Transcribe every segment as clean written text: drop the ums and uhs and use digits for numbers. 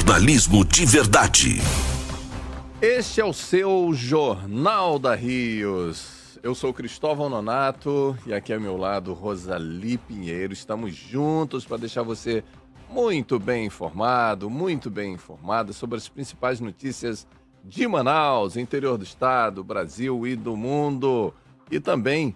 Jornalismo de verdade. Este é o seu Jornal da Rios. Eu sou Cristóvão Nonato e aqui ao meu lado Rosali Pinheiro. Estamos juntos para deixar você muito bem informado, muito bem informada sobre as principais notícias de Manaus, interior do estado, Brasil e do mundo. E também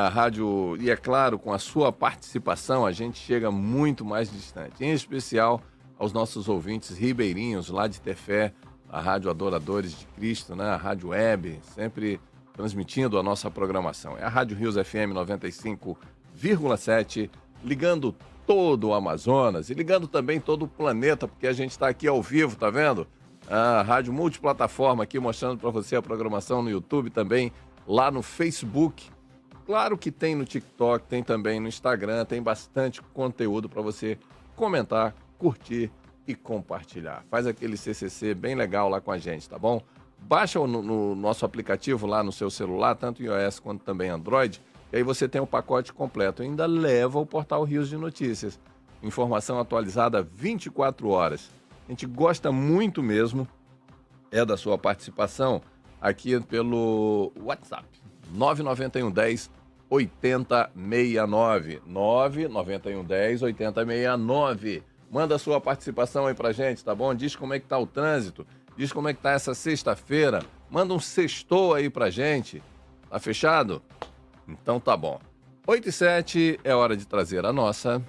a rádio, e é claro, com a sua participação, a gente chega muito mais distante. Em especial aos nossos ouvintes ribeirinhos lá de Tefé, a Rádio Adoradores de Cristo, né? A Rádio Web, sempre transmitindo a nossa programação. É a Rádio Rios FM 95,7, ligando todo o Amazonas e ligando também todo o planeta, porque a gente está aqui ao vivo, tá vendo? A rádio multiplataforma aqui mostrando para você a programação no YouTube também, lá no Facebook. Claro que tem no TikTok, tem também no Instagram, tem bastante conteúdo para você comentar, curtir e compartilhar. Faz aquele CCC bem legal lá com a gente, tá bom? Baixa no nosso aplicativo lá no seu celular, tanto iOS quanto também Android, e aí você tem o pacote completo. Ainda leva o portal Rios de Notícias. Informação atualizada 24 horas. A gente gosta muito mesmo da sua participação aqui pelo WhatsApp. 99110 8069. 99110 8069. Manda a sua participação aí pra gente, tá bom? Diz como é que tá o trânsito, diz como é que tá essa sexta-feira. Manda um sextou aí pra gente. Tá fechado? Então tá bom. 8h07 é hora de trazer a nossa...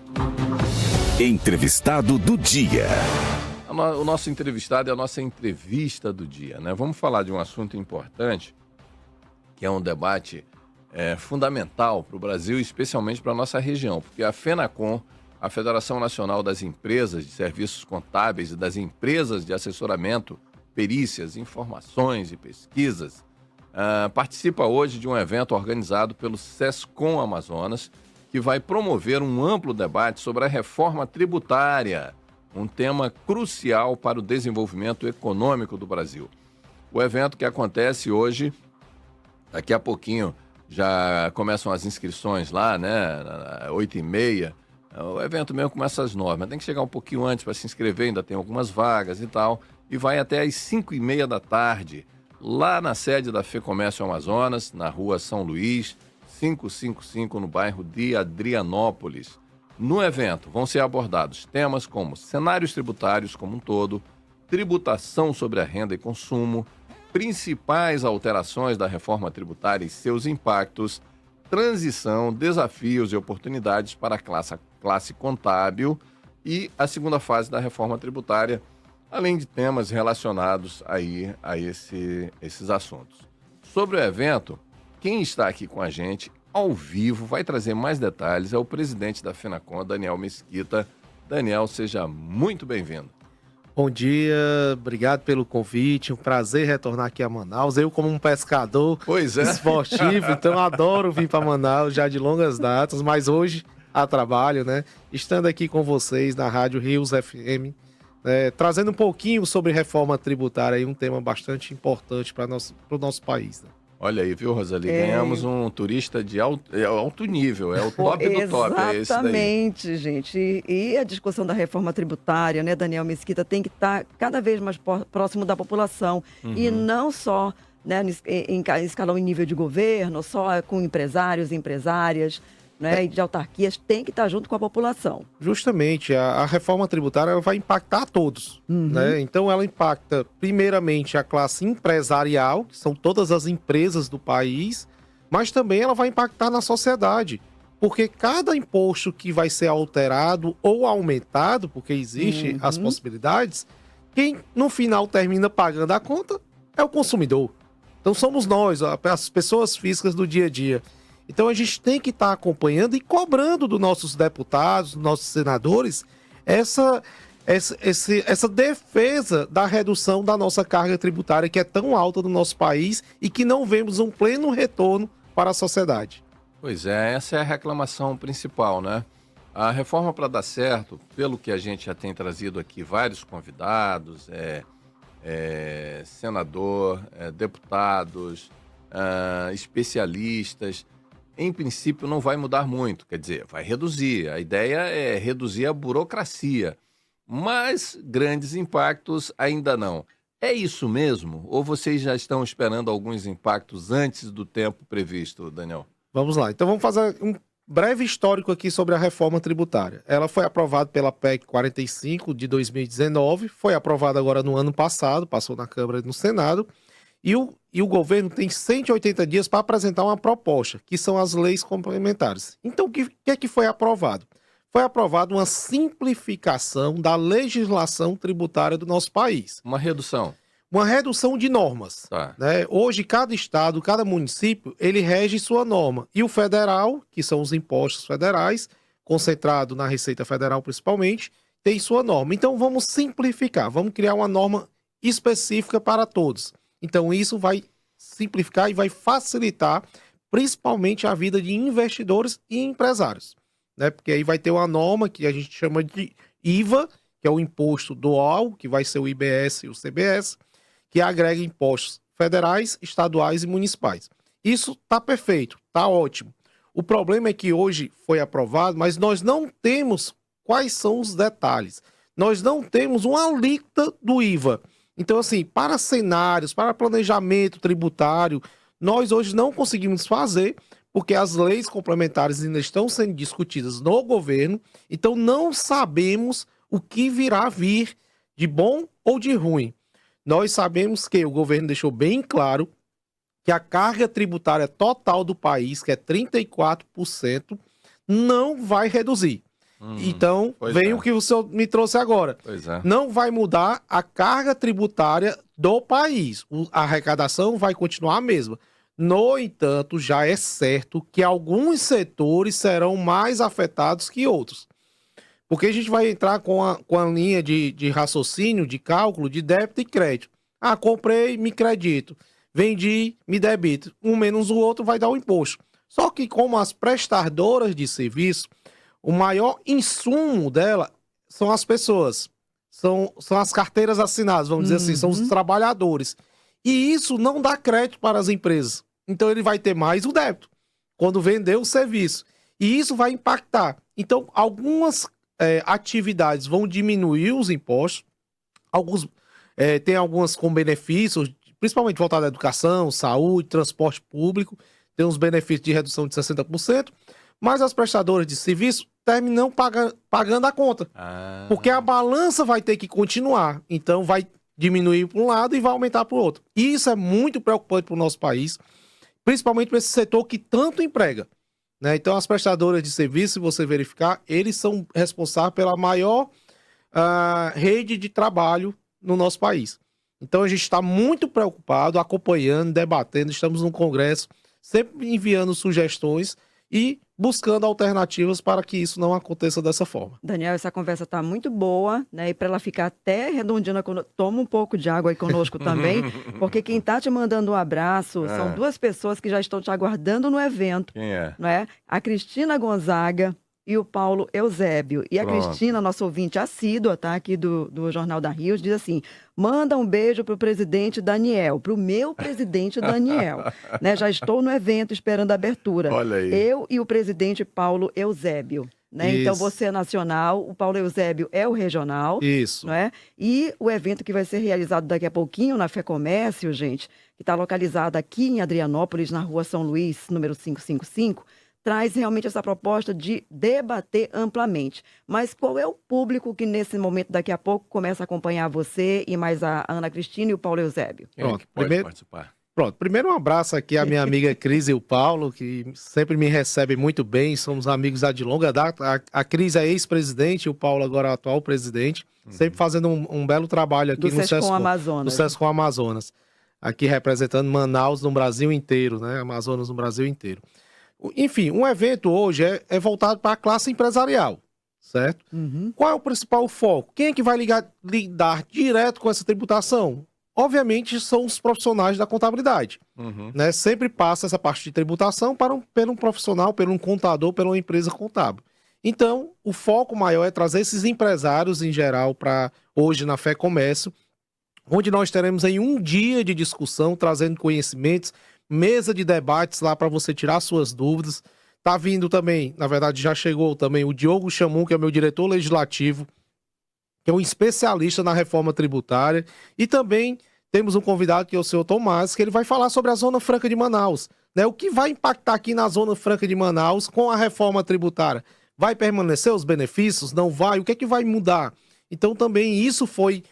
Entrevistado do dia. O nosso entrevistado é a nossa entrevista do dia, né? Vamos falar de um assunto importante, que é um debate fundamental para o Brasil, especialmente para a nossa região, porque a FENACON, a Federação Nacional das Empresas de Serviços Contábeis e das Empresas de Assessoramento, Perícias, Informações e Pesquisas, participa hoje de um evento organizado pelo SESCOM Amazonas, que vai promover um amplo debate sobre a reforma tributária, um tema crucial para o desenvolvimento econômico do Brasil. O evento que acontece hoje, daqui a pouquinho já começam as inscrições lá, né, 8h30, o evento mesmo começa às 9h, mas tem que chegar um pouquinho antes para se inscrever, ainda tem algumas vagas e tal, e vai até às 5h30 da tarde, lá na sede da FEComércio Amazonas, na rua São Luís, 555, no bairro de Adrianópolis. No evento vão ser abordados temas como cenários tributários como um todo, tributação sobre a renda e consumo, principais alterações da reforma tributária e seus impactos, transição, desafios e oportunidades para a classe contábil e a segunda fase da reforma tributária, além de temas relacionados aí a esses assuntos. Sobre o evento, quem está aqui com a gente ao vivo vai trazer mais detalhes é o presidente da FENACON, Daniel Mesquita. Daniel, seja muito bem-vindo. Bom dia, obrigado pelo convite, um prazer retornar aqui a Manaus. Eu, como um pescador esportivo, então adoro vir para Manaus já de longas datas, mas hoje a trabalho, né? Estando aqui com vocês na Rádio Rios FM, trazendo um pouquinho sobre reforma tributária, um tema bastante importante para o nosso país, né? Olha aí, viu, Rosali? Ganhamos um turista de alto nível, é o top do top, é esse daí. Exatamente, gente. E a discussão da reforma tributária, né, Daniel Mesquita, tem que estar cada vez mais próximo da população. E não só, né, em escalão em nível de governo, só com empresários e empresárias, né, e de autarquias, tem que estar junto com a população. Justamente, a reforma tributária ela vai impactar a todos, né? Então ela impacta primeiramente a classe empresarial, que são todas as empresas do país, mas também ela vai impactar na sociedade, porque cada imposto que vai ser alterado ou aumentado, porque existe as possibilidades, quem no final termina pagando a conta é o consumidor. Então somos nós, as pessoas físicas do dia a dia. Então a gente tem que estar acompanhando e cobrando dos nossos deputados, dos nossos senadores, essa defesa da redução da nossa carga tributária que é tão alta no nosso país e que não vemos um pleno retorno para a sociedade. Pois é, essa é a reclamação principal, né? A reforma, para dar certo, pelo que a gente já tem trazido aqui vários convidados, senador, deputados, especialistas, em princípio não vai mudar muito, quer dizer, vai reduzir. A ideia é reduzir a burocracia. mas grandes impactos ainda não. É isso mesmo? Ou vocês já estão esperando alguns impactos antes do tempo previsto, Daniel? Vamos lá. Então vamos fazer um breve histórico aqui sobre a reforma tributária. Ela foi aprovada pela PEC 45 de 2019, foi aprovada agora no ano passado, passou na Câmara e no Senado, e o governo tem 180 dias para apresentar uma proposta, que são as leis complementares. Então, o que é que foi aprovado? Foi aprovada uma simplificação da legislação tributária do nosso país. Uma redução. Uma redução de normas. Tá. Né? Hoje, cada estado, cada município, ele rege sua norma. E o federal, que são os impostos federais, concentrado na Receita Federal principalmente, tem sua norma. Então, vamos simplificar, vamos criar uma norma específica para todos. Então, isso vai simplificar e vai facilitar, principalmente, a vida de investidores e empresários. Né? Porque aí vai ter uma norma que a gente chama de IVA, que é o imposto dual, que vai ser o IBS e o CBS, que agrega impostos federais, estaduais e municipais. Isso está perfeito, está ótimo. O problema é que hoje foi aprovado, mas nós não temos quais são os detalhes. Nós não temos uma alíquota do IVA. Então, assim, para cenários, para planejamento tributário, nós hoje não conseguimos fazer, porque as leis complementares ainda estão sendo discutidas no governo, então não sabemos o que virá vir de bom ou de ruim. Nós sabemos que o governo deixou bem claro que a carga tributária total do país, que é 34%, não vai reduzir. Então, vem o que o senhor me trouxe agora. Pois é. Não vai mudar a carga tributária do país. A arrecadação vai continuar a mesma. No entanto, já é certo que alguns setores serão mais afetados que outros. Porque a gente vai entrar com a linha de raciocínio, de cálculo, de débito e crédito. Ah, comprei, me credito. Vendi, me debito. Um menos o outro vai dar o imposto. Só que como as prestadoras de serviço, o maior insumo dela são as pessoas. São as carteiras assinadas, vamos dizer assim, são os trabalhadores. E isso não dá crédito para as empresas. Então ele vai ter mais o débito quando vender o serviço. E isso vai impactar. Então, algumas atividades vão diminuir os impostos, tem algumas com benefícios, principalmente voltadas à educação, saúde, transporte público, tem uns benefícios de redução de 60%, mas as prestadoras de serviço terminam pagando a conta, porque a balança vai ter que continuar, então vai diminuir para um lado e vai aumentar para o outro. E isso é muito preocupante para o nosso país, principalmente para esse setor que tanto emprega. Né? Então, as prestadoras de serviço, se você verificar, eles são responsáveis pela maior rede de trabalho no nosso país. Então, a gente está muito preocupado, acompanhando, debatendo, estamos no Congresso, sempre enviando sugestões e buscando alternativas para que isso não aconteça dessa forma. Daniel, essa conversa está muito boa, né? E para ela ficar até redondinha, toma um pouco de água aí conosco também, porque quem está te mandando um abraço são duas pessoas que já estão te aguardando no evento. Quem é? Não é? A Cristina Gonzaga e o Paulo Eusébio. E a Pronto. Cristina, nossa ouvinte assídua, tá? Aqui do Jornal da Rios, diz assim: manda um beijo pro presidente Daniel, pro meu presidente Daniel. Né? Já estou no evento esperando a abertura. Olha aí. Eu e o presidente Paulo Eusébio. Né? Então você é nacional, o Paulo Eusébio é o regional. Isso. Não é? E o evento que vai ser realizado daqui a pouquinho na FEComércio, gente, que está localizado aqui em Adrianópolis, na rua São Luís, número 555, traz realmente essa proposta de debater amplamente. Mas qual é o público que nesse momento, daqui a pouco, começa a acompanhar você e mais a Ana Cristina e o Paulo Eusébio? Quem é que pode participar? Pronto, primeiro um abraço aqui à minha amiga Cris e o Paulo, que sempre me recebem muito bem, somos amigos de longa data. A Cris é ex-presidente e o Paulo agora é atual presidente, sempre fazendo um belo trabalho aqui no Sescom Amazonas. No Sescom Amazonas, aqui representando Manaus no Brasil inteiro, né? Amazonas no Brasil inteiro. Enfim, um evento hoje é voltado para a classe empresarial, certo? Qual é o principal foco? Quem é que vai lidar direto com essa tributação? Obviamente são os profissionais da contabilidade. Né? Sempre passa essa parte de tributação pelo um profissional, pelo um contador, pela uma empresa contábil. Então, o foco maior é trazer esses empresários em geral para hoje na FEComércio, onde nós teremos aí um dia de discussão, trazendo conhecimentos, mesa de debates lá para você tirar suas dúvidas. Tá vindo também, na verdade já chegou também o Diogo Chamum, que é meu diretor legislativo, que é um especialista na reforma tributária, e também temos um convidado que é o senhor Tomás, que ele vai falar sobre a Zona Franca de Manaus, né? O que vai impactar aqui na Zona Franca de Manaus com a reforma tributária? Vai permanecer os benefícios? Não vai? O que é que vai mudar? Então também isso foi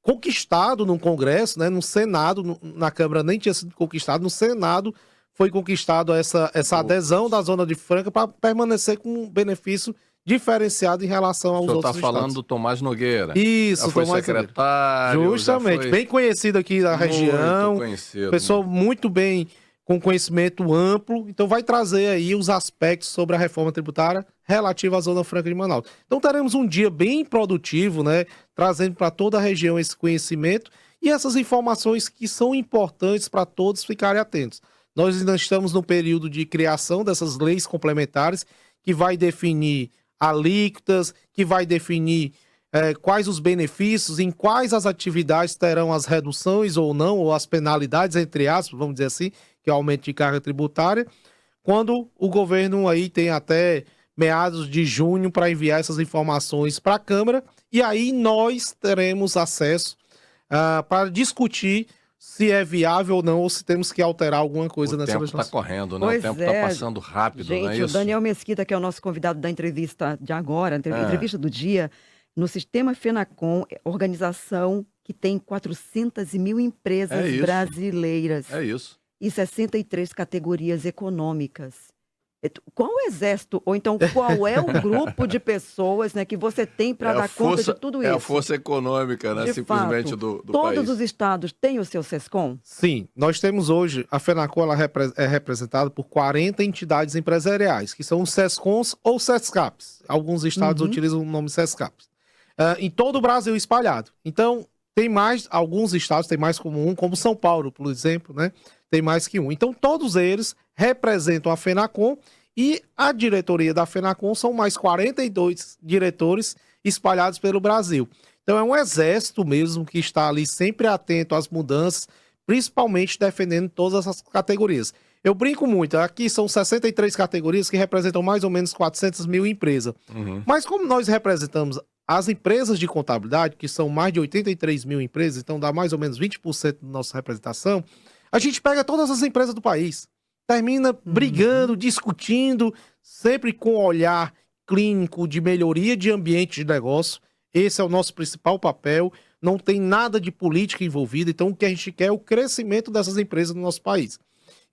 conquistado no Congresso, né? No Senado, na Câmara nem tinha sido conquistado, no Senado foi conquistado essa adesão da Zona de Franca para permanecer com um benefício diferenciado em relação aos O senhor outros está falando estados. do Tomás Nogueira. Isso, Já foi Tomás Nogueira. secretário. Justamente, já foi bem conhecido aqui da região, Muito conhecido. pessoa muito bem, com conhecimento amplo, então vai trazer aí os aspectos sobre a reforma tributária relativa à Zona Franca de Manaus. Então teremos um dia bem produtivo, né, trazendo para toda a região esse conhecimento e essas informações que são importantes para todos ficarem atentos. Nós ainda estamos no período de criação dessas leis complementares que vai definir alíquotas, que vai definir quais os benefícios, em quais as atividades terão as reduções ou não, ou as penalidades, entre aspas, vamos dizer assim, que é o aumento de carga tributária, quando o governo aí tem até meados de junho para enviar essas informações para a Câmara, e aí nós teremos acesso para discutir se é viável ou não, ou se temos que alterar alguma coisa nessa legislação. O tempo está correndo, né? Pois O tempo é. está passando rápido, Gente, não é o isso? Daniel Mesquita, que é o nosso convidado da entrevista de agora, entrevista do dia, no sistema Fenacom, organização que tem 400.000 empresas É isso. brasileiras É isso. e 63 categorias econômicas. Qual o exército, ou então qual é o grupo de pessoas, né, que você tem para dar conta de tudo isso? É a força econômica, né? De Simplesmente fato, do todos país. os estados têm o seu SESCOM? Sim, nós temos hoje, a Fenacom ela é representada por 40 entidades empresariais, que são os SESCOMs ou SESCAPs. Alguns estados utilizam o nome SESCAPs. Em todo o Brasil espalhado. Então, tem mais, alguns estados tem mais como um, como São Paulo, por exemplo, né? Tem mais que um. Então, todos eles representam a Fenacom e a diretoria da Fenacom são mais 42 diretores espalhados pelo Brasil. Então, é um exército mesmo que está ali sempre atento às mudanças, principalmente defendendo todas essas categorias. Eu brinco muito, aqui são 63 categorias que representam mais ou menos 400.000 empresas. Mas como nós representamos as empresas de contabilidade, que são mais de 83.000 empresas, então dá mais ou menos 20% da nossa representação, a gente pega todas as empresas do país, termina brigando, discutindo, sempre com olhar clínico de melhoria de ambiente de negócio. Esse é o nosso principal papel, não tem nada de política envolvida, então o que a gente quer é o crescimento dessas empresas no nosso país.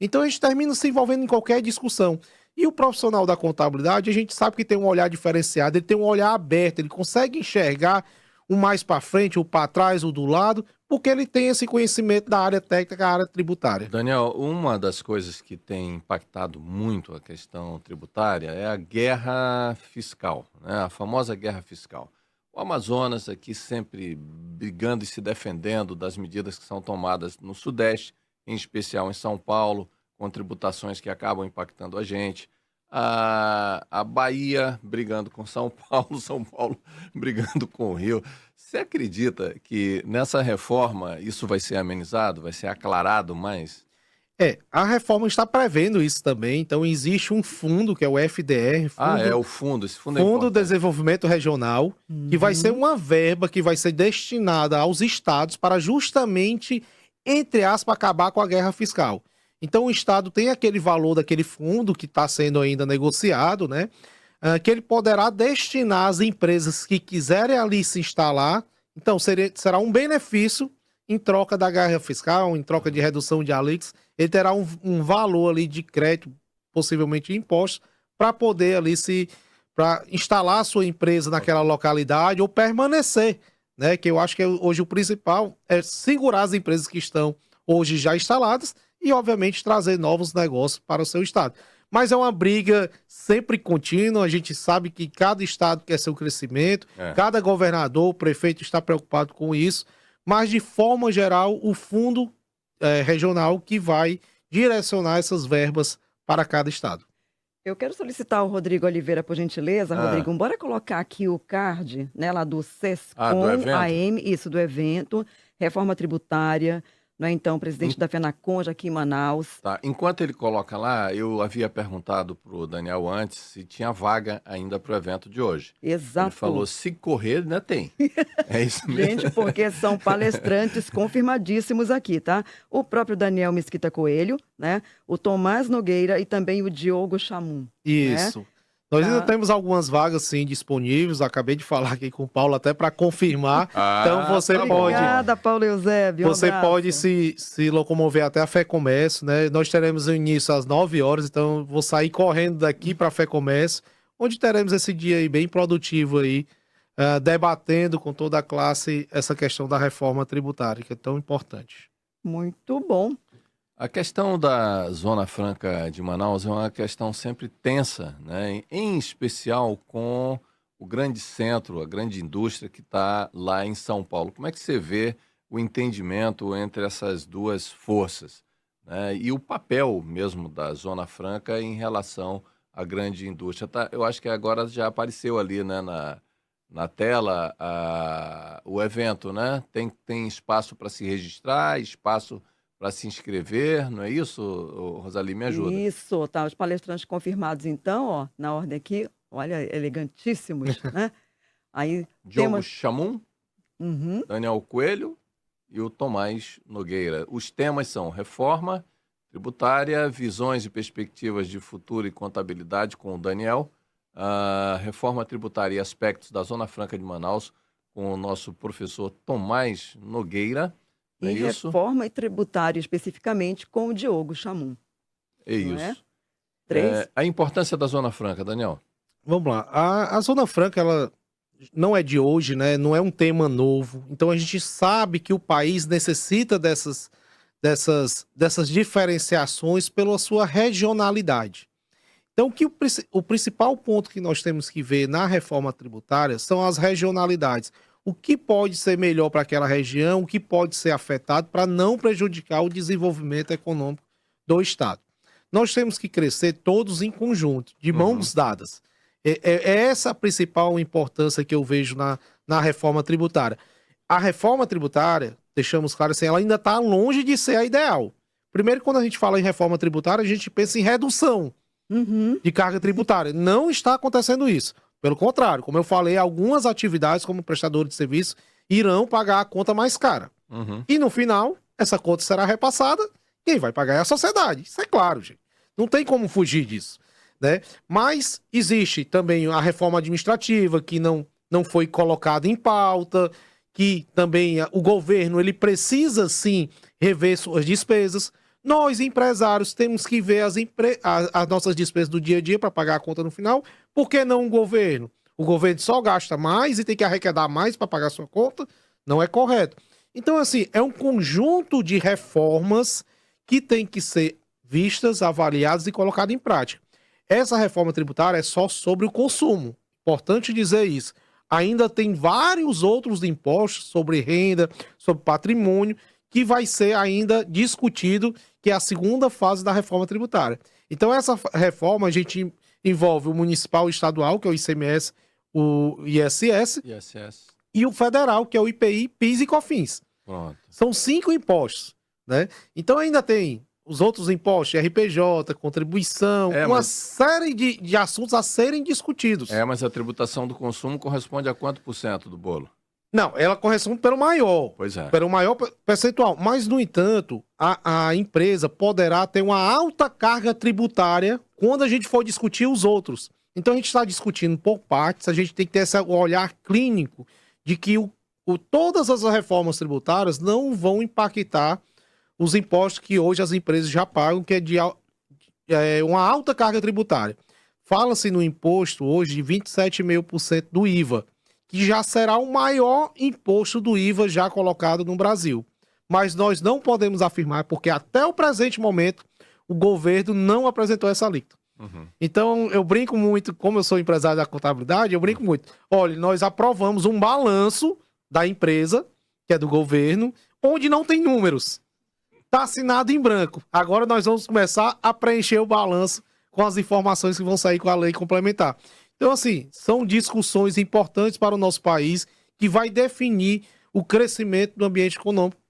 Então a gente termina se envolvendo em qualquer discussão. E o profissional da contabilidade, a gente sabe que tem um olhar diferenciado, ele tem um olhar aberto, ele consegue enxergar o mais para frente, o para trás, o do lado, porque ele tem esse conhecimento da área técnica, da área tributária. Daniel, uma das coisas que tem impactado muito a questão tributária é a guerra fiscal, né? A famosa guerra fiscal. O Amazonas aqui sempre brigando e se defendendo das medidas que são tomadas no Sudeste, em especial em São Paulo, com tributações que acabam impactando a gente. A Bahia brigando com São Paulo brigando com o Rio. Você acredita que nessa reforma isso vai ser amenizado, vai ser aclarado mais? A reforma está prevendo isso também, então existe um fundo, que é o FDR, O fundo, esse fundo é Fundo de importante. Desenvolvimento Regional, que vai ser uma verba que vai ser destinada aos estados para justamente, entre aspas, acabar com a guerra fiscal. Então o estado tem aquele valor daquele fundo que está sendo ainda negociado, né? Que ele poderá destinar às empresas que quiserem ali se instalar. Então será um benefício em troca da guerra fiscal, em troca de redução de alíquotas. Ele terá um valor ali de crédito, possivelmente impostos, para poder ali para instalar a sua empresa naquela localidade ou permanecer, né? Que eu acho que hoje o principal é segurar as empresas que estão hoje já instaladas e, obviamente, trazer novos negócios para o seu estado. Mas é uma briga sempre contínua, a gente sabe que cada estado quer seu crescimento, cada governador, o prefeito está preocupado com isso, mas, de forma geral, o fundo regional que vai direcionar essas verbas para cada estado. Eu quero solicitar o Rodrigo Oliveira, por gentileza. Rodrigo, bora colocar aqui o card, né, lá do SESCOM do evento? AM, isso, do evento, reforma tributária, não é, então, presidente da FENACONJA aqui em Manaus. Tá. Enquanto ele coloca lá, eu havia perguntado para o Daniel antes se tinha vaga ainda para o evento de hoje. Exato. Ele falou, se correr, né, tem. É isso mesmo. Gente, porque são palestrantes confirmadíssimos aqui, tá? O próprio Daniel Mesquita Coelho, né? O Tomás Nogueira e também o Diogo Chamum. Isso. Né? Nós Tá. ainda temos algumas vagas, sim, disponíveis. Acabei de falar aqui com o Paulo até para confirmar. Então você tá pode... Obrigada, Paulo Eusébio. Um Você abraço. pode se locomover até a Fé Comércio, né? Nós teremos o início às 9 horas, então eu vou sair correndo daqui para a Fé Comércio, onde teremos esse dia aí bem produtivo aí, debatendo com toda a classe essa questão da reforma tributária, que é tão importante. Muito bom. A questão da Zona Franca de Manaus é uma questão sempre tensa, né? Em especial com o grande centro, a grande indústria que está lá em São Paulo. Como é que você vê o entendimento entre essas duas forças, né? E o papel mesmo da Zona Franca em relação à grande indústria? Eu acho que agora já apareceu ali, né, na tela o evento, né? Tem espaço para se registrar, espaço para se inscrever, não é isso, Rosali? Me ajuda. Isso, tá. Os palestrantes confirmados, então, ó, na ordem aqui, olha, elegantíssimos, né? Aí Diogo temos... Chamum, Uhum. Daniel Coelho e o Tomás Nogueira. Os temas são reforma tributária, visões e perspectivas de futuro e contabilidade com o Daniel, reforma tributária e aspectos da Zona Franca de Manaus com o nosso professor Tomás Nogueira. E É isso? reforma e tributária, especificamente, com o Diogo Chamum. É Não isso. é? 3. A importância da Zona Franca, Daniel. Vamos lá. A Zona Franca, ela não é de hoje, né? Não é um tema novo. Então a gente sabe que o país necessita dessas diferenciações pela sua regionalidade. Então o principal ponto que nós temos que ver na reforma tributária são as regionalidades. O que pode ser melhor para aquela região, o que pode ser afetado para não prejudicar o desenvolvimento econômico do Estado. Nós temos que crescer todos em conjunto, de mãos dadas. É essa a principal importância que eu vejo na reforma tributária. A reforma tributária, deixamos claro assim, ela ainda está longe de ser a ideal. Primeiro, quando a gente fala em reforma tributária, a gente pensa em redução de carga tributária. Não está acontecendo isso. Pelo contrário, como eu falei, algumas atividades, como prestador de serviço, irão pagar a conta mais cara. E no final, essa conta será repassada, quem vai pagar é a sociedade. Isso é claro, gente. Não tem como fugir disso, né? Mas existe também a reforma administrativa, que não foi colocada em pauta, que também o governo ele precisa, sim, rever suas despesas. Nós, empresários, temos que ver as nossas despesas do dia a dia para pagar a conta no final. Por que não o governo? O governo só gasta mais e tem que arrecadar mais para pagar a sua conta? Não é correto. Então, assim, é um conjunto de reformas que tem que ser vistas, avaliadas e colocadas em prática. Essa reforma tributária é só sobre o consumo. Importante dizer isso. Ainda tem vários outros impostos sobre renda, sobre patrimônio, que vai ser ainda discutido, que é a segunda fase da reforma tributária. Então, essa reforma, a gente envolve o municipal e estadual, que é o ICMS, o ISS, e o federal, que é o IPI, PIS e COFINS. Pronto. São 5 impostos, né? Então, ainda tem os outros impostos, RPJ, contribuição, uma série de assuntos a serem discutidos. Mas a tributação do consumo corresponde a quanto por cento do bolo? Não, ela corresponde pelo maior. Pois é. Pelo maior percentual. Mas, no entanto, a empresa poderá ter uma alta carga tributária quando a gente for discutir os outros. Então, a gente está discutindo por partes, a gente tem que ter esse olhar clínico de que todas as reformas tributárias não vão impactar os impostos que hoje as empresas já pagam, que é de uma alta carga tributária. Fala-se no imposto hoje de 27,5% do IVA, que já será o maior imposto do IVA já colocado no Brasil. Mas nós não podemos afirmar, porque até o presente momento, o governo não apresentou essa alíquota. Então, eu brinco muito, como eu sou empresário da contabilidade, eu brinco muito. Olha, nós aprovamos um balanço da empresa, que é do governo, onde não tem números. Está assinado em branco. Agora nós vamos começar a preencher o balanço com as informações que vão sair com a lei complementar. Então, assim, são discussões importantes para o nosso país que vai definir o crescimento do ambiente econômico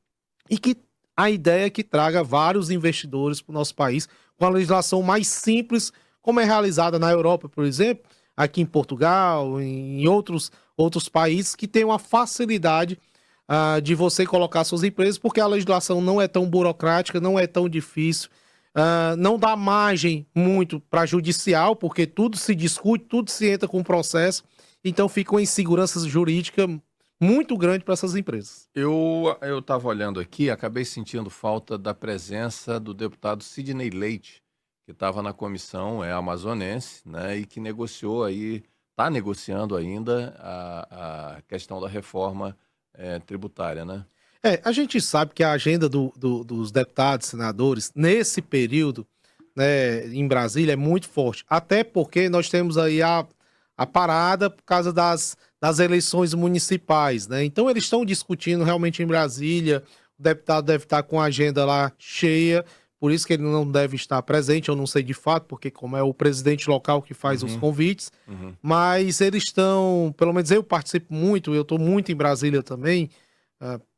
e que a ideia é que traga vários investidores para o nosso país com a legislação mais simples, como é realizada na Europa, por exemplo, aqui em Portugal, em outros países que tem uma facilidade de você colocar suas empresas, porque a legislação não é tão burocrática, não é tão difícil, não dá margem muito para judicial, porque tudo se discute, tudo se entra com processo, então fica uma insegurança jurídica muito grande para essas empresas. Eu estava olhando aqui, acabei sentindo falta da presença do deputado Sidney Leite, que estava na comissão amazonense, né, e que negociou aí, está negociando ainda a questão da reforma tributária, né? A gente sabe que a agenda dos deputados, senadores, nesse período, né, em Brasília, é muito forte. Até porque nós temos aí a parada por causa das eleições municipais, né? Então eles estão discutindo realmente em Brasília, o deputado deve estar com a agenda lá cheia, por isso que ele não deve estar presente, eu não sei de fato, porque como é o presidente local que faz os convites, mas eles estão, pelo menos eu participo muito, eu estou muito em Brasília também,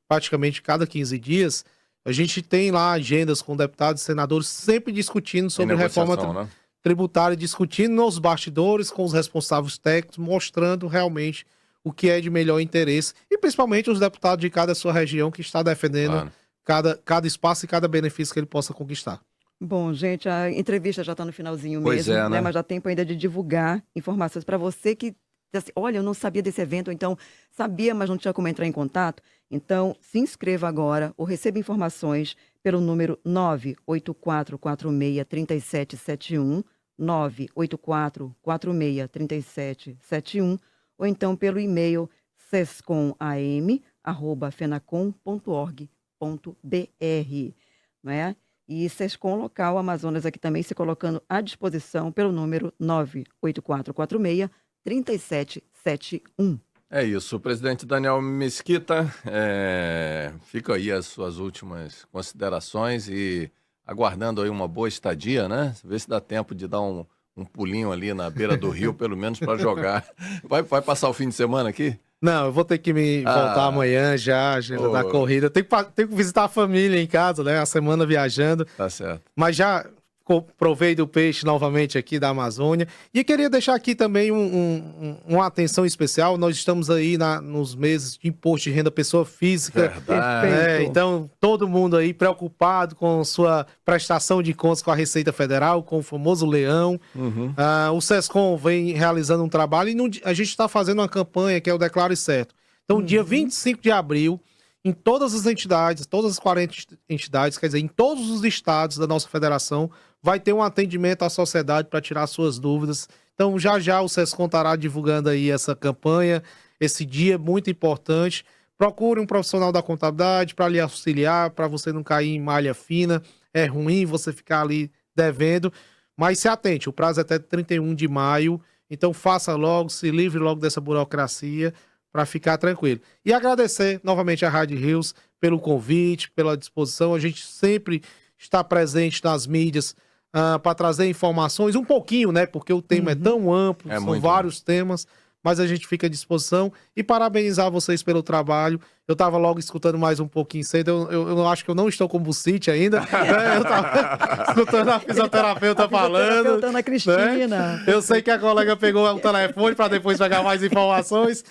praticamente cada 15 dias, a gente tem lá agendas com deputados e senadores sempre discutindo sobre reforma tributária, discutindo nos bastidores com os responsáveis técnicos, mostrando realmente o que é de melhor interesse, e principalmente os deputados de cada sua região que está defendendo cada espaço e cada benefício que ele possa conquistar. Bom, gente, a entrevista já está no finalzinho Pois mesmo, né? Mas dá tempo ainda de divulgar informações para você que diz assim, olha, eu não sabia desse evento, ou então sabia, mas não tinha como entrar em contato. Então, se inscreva agora ou receba informações pelo número 984463771, 984463771, ou então pelo e-mail sescomam@fenacom.org.br, não é? E Sescom Local Amazonas aqui também se colocando à disposição pelo número 984463771. É isso, o presidente Daniel Mesquita, fica aí as suas últimas considerações e aguardando aí uma boa estadia, né? Ver se dá tempo de dar um pulinho ali na beira do rio, pelo menos para jogar. Vai passar o fim de semana aqui? Não, eu vou ter que me voltar amanhã já, agenda da corrida. Tenho que visitar a família em casa, né? A semana viajando. Tá certo. Mas já provei do peixe novamente aqui da Amazônia. E queria deixar aqui também uma atenção especial. Nós estamos aí nos meses de imposto de renda pessoa física. Verdade. Então, todo mundo aí preocupado com sua prestação de contas com a Receita Federal, com o famoso leão. O Sescom vem realizando um trabalho e a gente está fazendo uma campanha que é o Declare Certo. Então, dia 25 de abril, em todas as entidades, todas as 40 entidades, quer dizer, em todos os estados da nossa federação, vai ter um atendimento à sociedade para tirar suas dúvidas. Então, já o Sescom estará divulgando aí essa campanha, esse dia muito importante. Procure um profissional da contabilidade para lhe auxiliar, para você não cair em malha fina. É ruim você ficar ali devendo, mas se atente, o prazo é até 31 de maio, então faça logo, se livre logo dessa burocracia, para ficar tranquilo. E agradecer novamente à Rádio Rios pelo convite, pela disposição. A gente sempre está presente nas mídias para trazer informações, um pouquinho, né? Porque o tema é tão amplo, são vários temas, mas a gente fica à disposição. E parabenizar vocês pelo trabalho. Eu estava logo escutando mais um pouquinho cedo, eu acho que eu não estou com bucite ainda, né? Eu estava escutando a fisioterapeuta falando. Ana Cristina. Né? Eu sei que a colega pegou o telefone para depois pegar mais informações.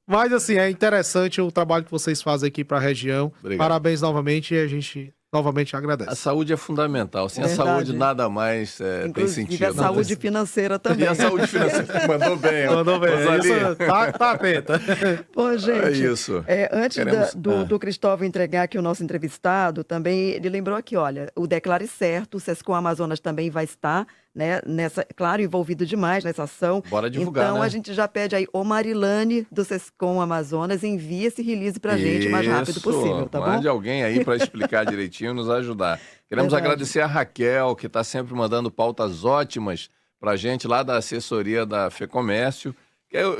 Mas, assim, é interessante o trabalho que vocês fazem aqui para a região. Obrigado. Parabéns novamente e a gente novamente agradece. A saúde é fundamental. Sem a saúde, nada mais tem sentido. E a saúde financeira também. E a saúde financeira. Mandou bem. Mandou bem. Rosalia. Tá atenta. Bom, gente, É isso. Antes do Cristóvão entregar aqui o nosso entrevistado, também ele lembrou aqui, olha, o Declare Certo, o Sescom Amazonas também vai estar, né, claro, envolvido demais nessa ação. Bora divulgar, então, né? a gente já pede aí, ô Marilane do Sescom Amazonas, envie esse release pra gente o mais rápido possível, tá bom? Mande alguém aí para explicar direitinho e nos ajudar. Queremos agradecer a Raquel, que está sempre mandando pautas ótimas pra gente lá da assessoria da FEComércio.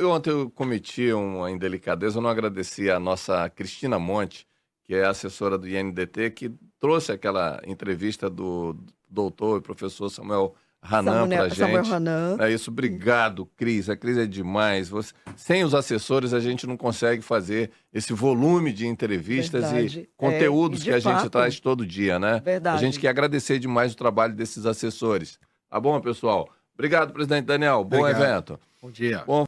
Ontem eu cometi uma indelicadeza, eu não agradeci a nossa Cristina Monte, que é assessora do INDT, que trouxe aquela entrevista do doutor e professor Samuel Hanan pra gente. Samuel Hanan. É isso, obrigado, Cris. A Cris é demais. Sem os assessores, a gente não consegue fazer esse volume de entrevistas Verdade. e conteúdos E que de a gente fato. traz todo dia, né? Verdade. A gente quer agradecer demais o trabalho desses assessores. Tá bom, pessoal? Obrigado, presidente Daniel. Bom Obrigado. evento. Bom dia. Bom,